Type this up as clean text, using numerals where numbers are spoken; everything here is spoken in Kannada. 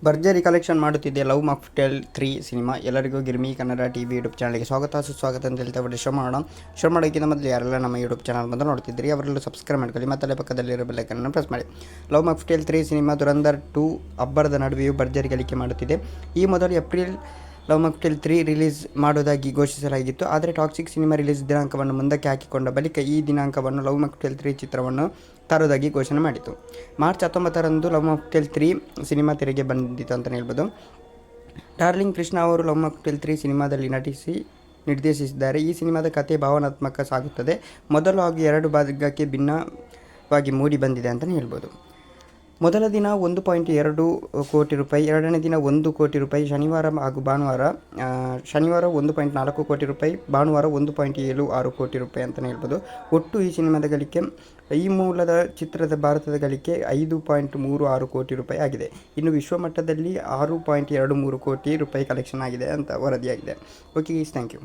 ಭರ್ಜರಿ ಕಲೆಕ್ಷನ್ ಮಾಡುತ್ತಿದೆ ಲವ್ ಮಾಕ್ಟೇಲ್ 3 ಸಿನಿಮಾ. ಎಲ್ಲರಿಗೂ ಗಿರ್ಮಿ ಕನ್ನಡ ಟಿವಿ ಯೂಟ್ಯೂಬ್ ಚಾನಲ್ಗೆ ಸ್ವಾಗತ ಸುಸ್ವಾಗತ ಅಂತ ಹೇಳ್ತಾ ಬಿಟ್ಟು ಶೋ ಮಾಡೋಕ್ಕಿಂತ ಮೊದಲು ಯಾರೆಲ್ಲ ನಮ್ಮ ಯೂಟ್ಯೂಬ್ ಚಾನಲ್ ಬಂದು ನೋಡ್ತಿದ್ರಿ ಅವರೆಲ್ಲೂ ಸಬ್ಸ್ಕ್ರೈಬ್ ಮಾಡ್ಕೊಳ್ಳಿ ಮತ್ತು ಪಕ್ಕದಲ್ಲಿರೋ ಬೆಲ್ಲೈಕನ್ನು ಪ್ರೆಸ್ ಮಾಡಿ. ಲವ್ ಮಾಕ್ಟೇಲ್ 3 ಸಿನಿಮಾ ದುರಂಧರ್ 2 ಅಬ್ಬರದ ನಡುವೆಯೂ ಭರ್ಜರಿ ಗಳಿಕೆ ಮಾಡುತ್ತಿದೆ. ಈ ಮೊದಲು ಏಪ್ರಿಲ್ ಲವ್ ಮಾಕ್ಟೇಲ್ 3 ರಿಲೀಸ್ ಮಾಡುವುದಾಗಿ ಘೋಷಿಸಲಾಗಿತ್ತು. ಆದರೆ ಟಾಕ್ಸಿಕ್ ಸಿನಿಮಾ ರಿಲೀಸ್ ದಿನಾಂಕವನ್ನು ಮುಂದಕ್ಕೆ ಹಾಕಿಕೊಂಡ ಬಳಿಕ ಈ ದಿನಾಂಕವನ್ನು ಲವ್ ಮಾಕ್ಟೇಲ್ 3 ಚಿತ್ರವನ್ನು ತರುವುದಾಗಿ ಘೋಷಣೆ ಮಾಡಿತು. ಮಾರ್ಚ್ 19ರಂದು ಲವ್ ಮಾಕ್ಟೇಲ್ 3 ಸಿನಿಮಾ ತೆರೆಗೆ ಬಂದಿತು ಅಂತಲೇ ಹೇಳ್ಬೋದು. ಡಾರ್ಲಿಂಗ್ ಕೃಷ್ಣ ಅವರು ಲವ್ ಮಾಕ್ಟೇಲ್ 3 ಸಿನಿಮಾದಲ್ಲಿ ನಿರ್ದೇಶಿಸಿದ್ದಾರೆ. ಈ ಸಿನಿಮಾದ ಕಥೆ ಭಾವನಾತ್ಮಕ ಸಾಗುತ್ತದೆ. ಮೊದಲು ಹಾಗೂ ಎರಡು ಭಾಗಕ್ಕೆ ಭಿನ್ನವಾಗಿ ಮೂಡಿ ಬಂದಿದೆ ಅಂತಲೇ ಹೇಳ್ಬೋದು. ಮೊದಲ ದಿನ 1.2 ಕೋಟಿ ರೂಪಾಯಿ, ಎರಡನೇ ದಿನ 1 ಕೋಟಿ ರೂಪಾಯಿ, ಶನಿವಾರ 1.4 ಕೋಟಿ ರೂಪಾಯಿ, ಭಾನುವಾರ 1.76 ಕೋಟಿ ರೂಪಾಯಿ ಅಂತಲೇ ಹೇಳ್ಬೋದು. ಒಟ್ಟು ಈ ಸಿನಿಮಾದ ಗಳಿಕೆ, ಈ ಮೂಲದ ಚಿತ್ರದ ಭಾರತದ ಗಳಿಕೆ 5.36 ಕೋಟಿ ರೂಪಾಯಿ ಆಗಿದೆ. ಇನ್ನು ವಿಶ್ವಮಟ್ಟದಲ್ಲಿ 6.23 ಕೋಟಿ ರೂಪಾಯಿ ಕಲೆಕ್ಷನ್ ಆಗಿದೆ ಅಂತ ವರದಿಯಾಗಿದೆ. Okay guys, thank you.